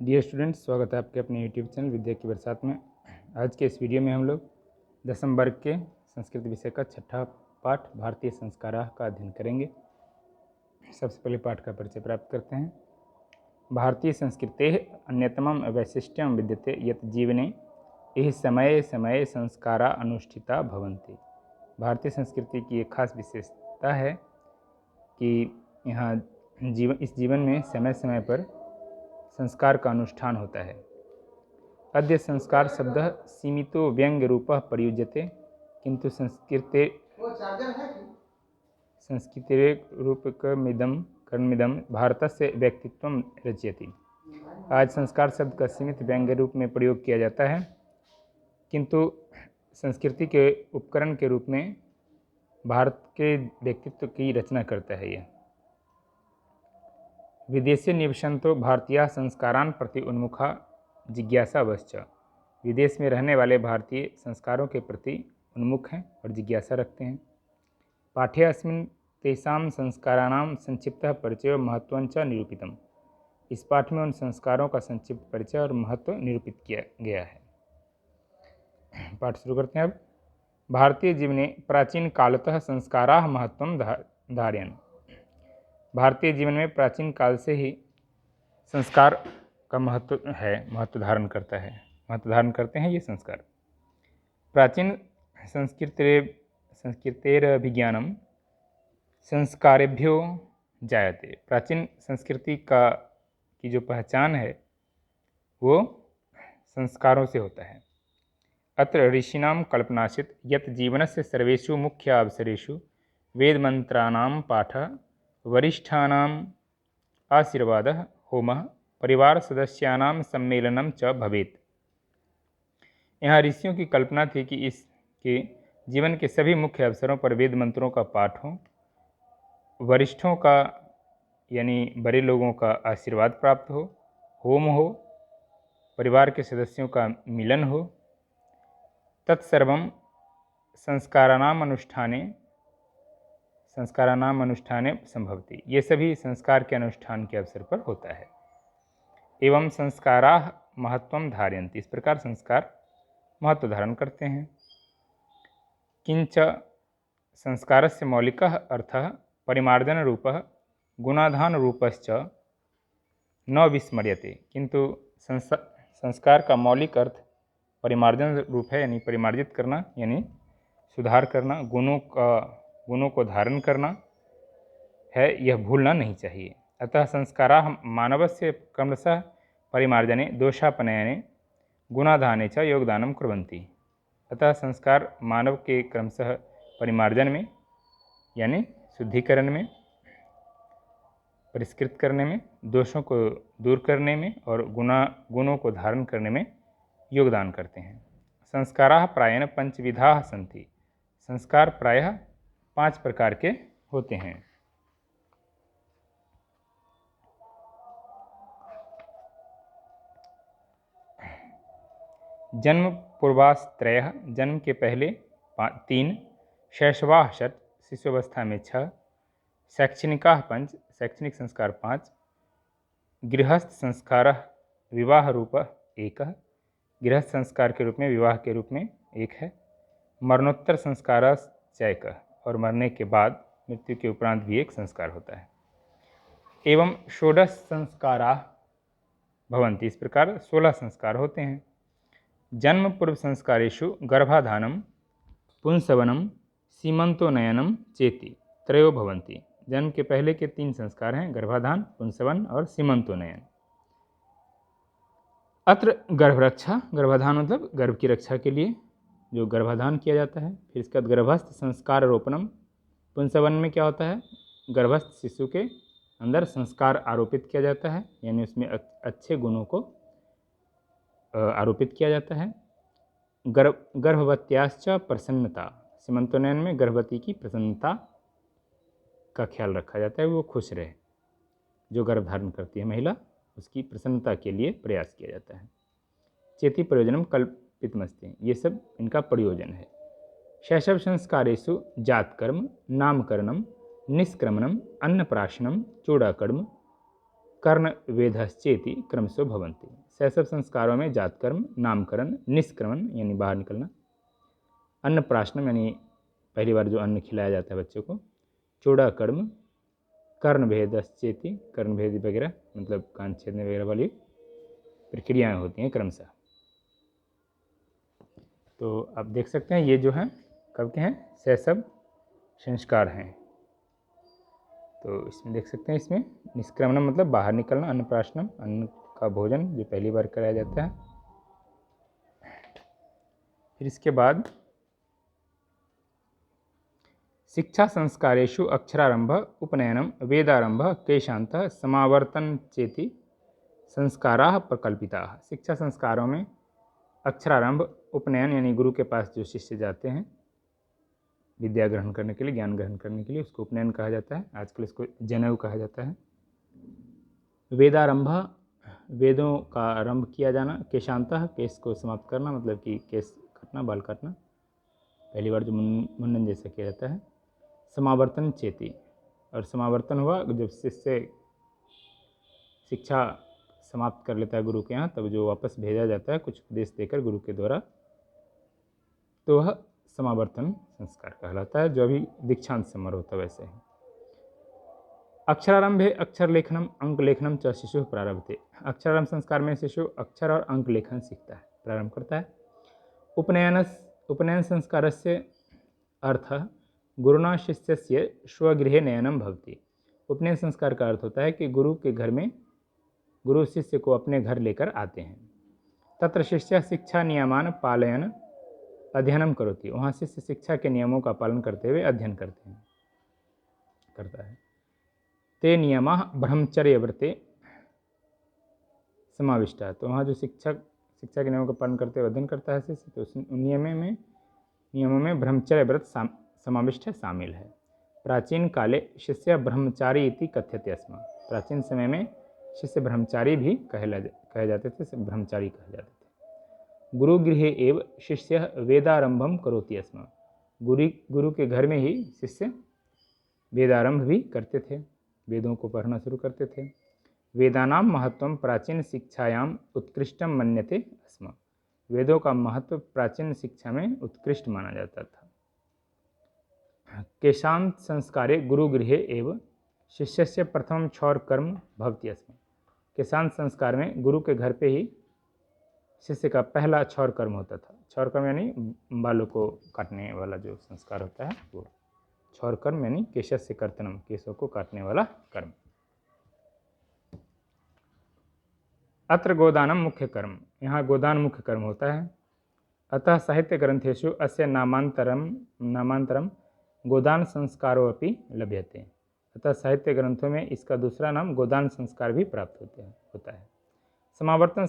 Dear students, स्वागत है आपके अपने यूट्यूब चैनल विद्या की बरसात में। आज के इस वीडियो में हम लोग 10वीं वर्ग के संस्कृत विषय का छठा पाठ भारतीय संस्काराः का अध्ययन करेंगे। सबसे पहले पाठ का परिचय प्राप्त करते हैं। भारतीय संस्कृतेः अन्यतमं वैशिष्ट्यं विद्यते यत् जीवने इह समये समये संस्कारा अनुष्ठिता भवन्ति। भारतीय संस्कृति की एक खास विशेषता है कि यहाँ इस जीवन में समय समय पर संस्कार का अनुष्ठान होता है। अद्य संस्कार शब्द सीमितो व्यंग्य रूप प्रयुज्यते, किंतु संस्कृते रूपकमिदं कर्मिदं भारतस्य व्यक्तित्वं रचयति। आज संस्कार शब्द का सीमित व्यंग्य रूप में प्रयोग किया जाता है, किंतु संस्कृति के उपकरण के रूप में भारत के व्यक्तित्व की रचना करता है। यह विदेशे निवसन्तो भारतीय संस्कारान् प्रति उन्मुखा जिज्ञासावश्च। विदेश में रहने वाले भारतीय संस्कारों के प्रति उन्मुख हैं और जिज्ञासा रखते हैं। पाठ्ये अस्मिन् तेषां संस्काराणां संक्षिप्तः परिचयो महत्वञ्च निरूपितम्। इस पाठ में उन संस्कारों का संक्षिप्त परिचय और महत्व निरूपित किया गया है। पाठ शुरू करते हैं अब। भारतीय जीवने प्राचीन कालतः संस्काराः महत्वं धारयन्। भारतीय जीवन में प्राचीन काल से ही संस्कार का महत्व धारण करते हैं ये संस्कार। प्राचीन संस्कृतेरभिज्ञानम संस्कारेभ्यो जायते। प्राचीन संस्कृति की जो पहचान है वो संस्कारों से होता है। अत्र ऋषीणां कल्पनासीत् यत् जीवनस्य सर्वेषु मुख्य अवसरेषु वेदमन्त्राणां पाठः, वरिष्ठानाम् आशीर्वादः, होमः, परिवार सदस्यानां सम्मेलनं च भवेत्। यहाँ ऋषियों की कल्पना थी कि इसके जीवन के सभी मुख्य अवसरों पर वेद मंत्रों का पाठ हो, वरिष्ठों का यानी बड़े लोगों का आशीर्वाद प्राप्त हो, होम हो, परिवार के सदस्यों का मिलन हो, तत्सर्वं संस्काराणाम अनुष्ठाने संभवति। ये सभी संस्कार के अनुष्ठान के अवसर पर होता है। एवं संस्काराः महत्वं धारयन्ति। इस प्रकार संस्कार महत्व धारण करते हैं। किंच संस्कारस्य मौलिकः अर्थः परिमार्जन रूपः गुणाधान रूपश्च न विस्मर्यते। किंतु संस्कार का मौलिक अर्थ परिमार्जन रूप है, यानी परिमार्जित करना, यानी सुधार करना, गुणों को धारण करना है, यह भूलना नहीं चाहिए। अतः संस्काराः मानवस्य क्रमशः परिमार्जने, दोषापनयने, गुणाधाने च योगदानं कुर्वन्ति। अतः संस्कार मानव के क्रमशः परिमार्जन में यानी शुद्धिकरण में, परिष्कृत करने में, दोषों को दूर करने में और गुणों को धारण करने में योगदान करते हैं। संस्काराः प्रायेण पंचविधाः सन्ति। संस्कार प्रायः 5 प्रकार के होते हैं। जन्म पूर्वास्त्रयः, जन्म के पहले 3, शैशवाः 6, शिशुअवस्था में 6, शैक्षणिकाः 5, शैक्षणिक संस्कार 5, गृहस्थ संस्कारः विवाह रूपः 1, गृहस्थ संस्कार के रूप में, विवाह के रूप में 1 है, मरणोत्तर संस्कारः 1, और मरने के बाद, मृत्यु के उपरांत भी एक संस्कार होता है। एवं षोडश संस्काराः भवन्ति। इस प्रकार 16 संस्कार होते हैं। जन्म पूर्व संस्कारेषु गर्भाधानं, पुंसवनं, सीमंतोनयनं चेति त्रयो भवन्ति। जन्म के पहले के 3 संस्कार हैं, गर्भाधान, पुंसवन और सीमंतोनयन। अत्र गर्भरक्षा, गर्भाधान मतलब गर्भ की रक्षा के लिए जो गर्भाधान किया जाता है। फिर इसके बाद गर्भस्थ संस्कार रोपणम। पुंसवन में क्या होता है, गर्भस्थ शिशु के अंदर संस्कार आरोपित किया जाता है, यानी उसमें अच्छे गुणों को आरोपित किया जाता है। गर्भवत्याश्च प्रसन्नता। सीमंतोनयन में गर्भवती की प्रसन्नता का ख्याल रखा जाता है, वो खुश रहे। जो गर्भ धारण करती है महिला, उसकी प्रसन्नता के लिए प्रयास किया जाता है। चेति प्रयोजनम कल्पितमस्ति। ये सब इनका प्रयोजन है। शैशव संस्कारेषु जातकर्म, नामकरणम, निष्क्रमणम, अन्नप्राशनम, चूड़ाकर्म, कर्ण वेदश्चेति क्रमशो भवन्ति। शैशव संस्कारों में जात कर्म, नामकरण, निष्क्रमण यानी बाहर निकलना, अन्नप्राशनम यानी पहली बार जो अन्न खिलाया जाता है बच्चों को, चूड़ा कर्म, कर्ण भेदश्चेति कर्ण भेद वगैरह मतलब कान छेदने वगैरह वाली प्रक्रियाएं होती हैं क्रमशः। तो आप देख सकते हैं ये जो है कब के हैं, शैशव संस्कार हैं। तो इसमें देख सकते हैं, इसमें निष्क्रमणम मतलब बाहर निकलना, अन्नप्राशनम अन्न का भोजन जो पहली बार कराया जाता है। फिर इसके बाद शिक्षा संस्कारेषु अक्षरारंभ, उपनयनम, वेदारंभ, केशांत, समावर्तन चेति संस्काराः प्रकल्पिताः। शिक्षा संस्कारों में अक्षरारंभ, उपनयन यानी गुरु के पास जो शिष्य जाते हैं विद्या ग्रहण करने के लिए, ज्ञान ग्रहण करने के लिए, उसको उपनयन कहा जाता है, आजकल इसको जनेऊ कहा जाता है। वेदारंभ, वेदों का आरंभ किया जाना। केशांतः, केश को समाप्त करना मतलब कि केश काटना, बाल काटना, पहली बार जो मुंडन जैसा किया जाता है। समावर्तन चेति, और समावर्तन हुआ जब शिष्य शिक्षा समाप्त कर लेता है गुरु के यहाँ, तब जो वापस भेजा जाता है कुछ उपदेश देकर गुरु के द्वारा, तो वह समावर्तन संस्कार कहलाता है, जो अभी दीक्षांत समारोह होता है वैसे ही। अक्षरारंभे अक्षर लेखनम, अंक लेखनम च शिशु प्रारभते। अक्षरारंभ संस्कार में शिशु अक्षर और अंक लेखन सीखता है, प्रारंभ करता है। उपनयन संस्कार से अर्थ गुरुना शिष्यस्य स्वगृहे नयनम भवति। उपनयन संस्कार का अर्थ होता है कि गुरु के घर में गुरु शिष्य को अपने घर लेकर आते हैं। तत्र शिष्य शिक्षा नियमान पालयन अध्ययनम करोति। वहाँ शिष्य शिक्षा के नियमों का पालन करते हुए अध्ययन करता है। ते नियमा ब्रह्मचर्य व्रते समाविष्टा। तो वहाँ जो शिक्षा के नियमों का पालन करते हुए अध्ययन करता है शिष्य, तो उस नियमों में ब्रह्मचर्य व्रत समाविष्ट है, शामिल है। प्राचीन काले शिष्य ब्रह्मचारी इति कथ्यते स्म। प्राचीन समय में शिष्य ब्रह्मचारी भी कहे जाते थे, ब्रह्मचारी कहे जाते थे। गुरु गृहे एव शिष्य वेदारंभम करोति स्म। गुरु के घर में ही शिष्य वेदारंभ भी करते थे, वेदों को पढ़ना शुरू करते थे। वेदानाम महत्वम प्राचीन शिक्षायाम उत्कृष्टम मन्यते स्म। वेदों का महत्व प्राचीन शिक्षा में उत्कृष्ट माना जाता था। केशांत संस्कारे गुरुगृहे एव शिष्यस्य प्रथम क्षौर कर्म भवति स्म। केशांत संस्कार में गुरु के घर पे ही शिष्य का पहला क्षौर कर्म होता था। क्षौर कर्म यानी बालों को काटने वाला जो संस्कार होता है वो क्षौर कर्म, यानी केशस्य कर्तनम, केशों को काटने वाला कर्म। अत्र गोदानम मुख्य कर्म, यहाँ गोदान मुख्य कर्म होता है। अतः साहित्य ग्रंथेषु अस्य नामांतरम गोदान संस्कारो अपि लभ्यते। अतः साहित्य ग्रंथों में इसका दूसरा नाम गोदान संस्कार भी प्राप्त होता है। समावर्तन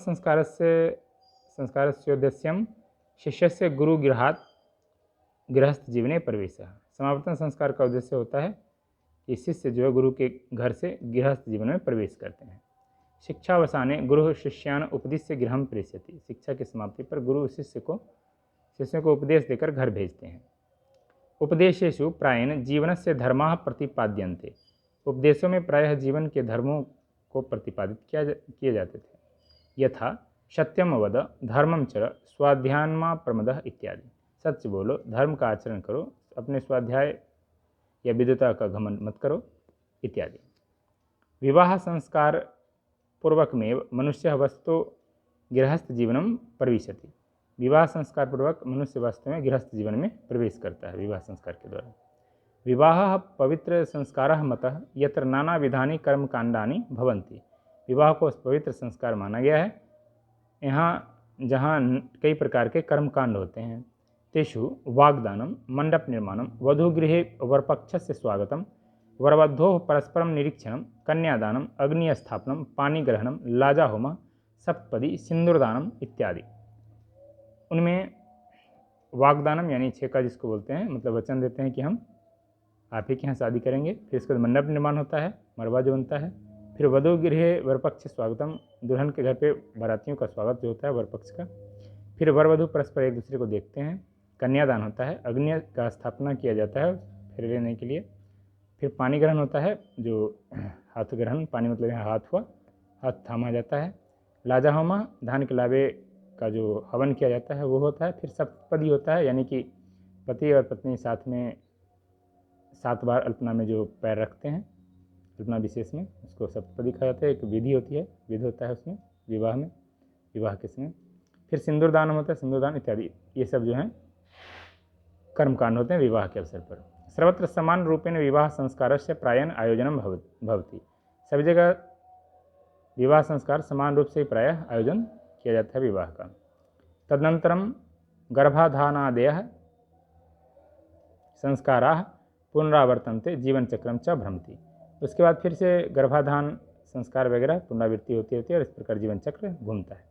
संस्कारस्योद्देश्यम शिष्यस्य गुरुगृहात् गृहस्थ जीवने प्रवेशः। समावर्तन संस्कार का उद्देश्य होता है कि शिष्य जो है गुरु के घर से गृहस्थ जीवन में प्रवेश करते हैं। शिक्षावसाने गुरु शिष्यान उपदिश्य गृहं प्रेषयति। शिक्षा की समाप्ति पर गुरु शिष्यों को उपदेश देकर घर भेजते हैं। उपदेशेषु प्रायेण जीवनस्य धर्माः प्रतिपाद्यन्ते। उपदेशों में प्रायः जीवन के धर्मों को प्रतिपादित किए जाते थे। यथा सत्यम वद, धर्मम चर, स्वाध्यायमा प्रमदः इत्यादि। सच बोलो, धर्म का आचरण करो, अपने स्वाध्याय या विद्वता का घमंड मत करो इत्यादि। विवाह संस्कार पूर्वकमेव मनुष्य वस्तु गृहस्थ जीवनम प्रविशति। विवाह संस्कार पूर्वक मनुष्य वास्तव में गृहस्थ जीवन में प्रवेश करता है विवाह संस्कार के द्वारा। विवाह पवित्र संस्कारः मतः यत्र नाना विधानि कर्मकांडानि भवन्ति। विवाह को पवित्र संस्कार माना गया है यहाँ जहाँ कई प्रकार के कर्मकांड होते हैं। तेषु वाग्दानम, मंडप निर्माणम, वधूगृहे वरपक्षस्य स्वागतम, वरवधोः परस्परम निरीक्षणम, कन्यादानम, अग्निस्थापनम, पाणिग्रहणम, लाजाहोमः, सप्तपदी, सिंदूरदानम इत्यादि। उनमें वाग्दानम यानी छेका जिसको बोलते हैं, मतलब वचन देते हैं कि हम आप ही के यहाँ शादी करेंगे। फिर इसके बाद मंडप निर्माण होता है, मरवा जो बनता है। फिर वधू गृह वरपक्ष स्वागतम, दुल्हन के घर पे बारातियों का स्वागत जो होता है वरपक्ष का। फिर वर वधू परस्पर एक दूसरे को देखते हैं। कन्यादान होता है, अग्नि का स्थापना किया जाता है फेरे लेने के लिए। फिर पानी ग्रहण होता है, जो हाथ ग्रहण, पानी मतलब यहाँ हाथ हुआ, हाथ थामा जाता है। लाजा होमा, धान के लावे का जो हवन किया जाता है वो होता है। फिर सप्तपदी होता है, यानी कि पति और पत्नी साथ में 7 बार अल्पना में जो पैर रखते हैं, अल्पना विशेष में, उसको सप्तपदी कहा जाता है। एक विधि होती है, विधि होता है उसमें, विवाह में, विवाह के समय। फिर सिंदूरदान होता है, सिंदूरदान इत्यादि, ये सब जो हैं कर्मकांड होते हैं विवाह के अवसर पर। सर्वत्र समान रूपेण विवाह संस्कारस्य प्रायः आयोजनम भवति। सभी जगह विवाह संस्कार समान रूप से प्रायः आयोजन किया जाता है विवाह का। तदनंतरम गर्भाधानादयः संस्काराः पुनरावर्तन्ते जीवन चक्रम च भ्रमति। उसके बाद फिर से गर्भाधान संस्कार वगैरह पुनरावृत्ति होती है और इस प्रकार जीवन चक्र घूमता है।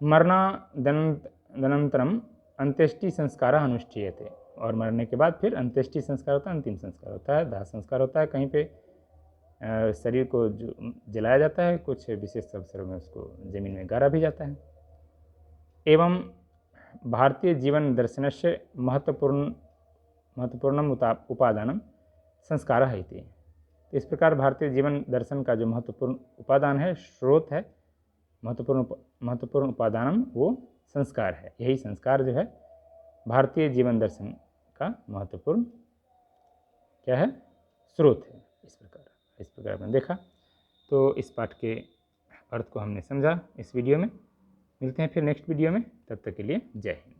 मरणादनंतरम अंत्येष्टि संस्कार अनुष्ठीयते, और मरने के बाद फिर अंत्येष्टि संस्कार होता है, अंतिम संस्कार होता है, दाह संस्कार होता है। कहीं पे शरीर को जो जलाया जाता है, कुछ विशेष अवसरों में उसको जमीन में गाड़ा भी जाता है। एवं भारतीय जीवन दर्शनस्य महत्वपूर्णम उपादानम संस्कारः इति। तो इस प्रकार भारतीय जीवन दर्शन का जो महत्वपूर्ण उपादान है, स्रोत है, महत्वपूर्ण उपादानम वो संस्कार है। यही संस्कार जो है भारतीय जीवन दर्शन का महत्वपूर्ण क्या है, स्रोत है। इस प्रकार आपने देखा। तो इस पाठ के अर्थ को हमने समझा इस वीडियो में। मिलते हैं फिर नेक्स्ट वीडियो में, तब तक के लिए जय हिंद।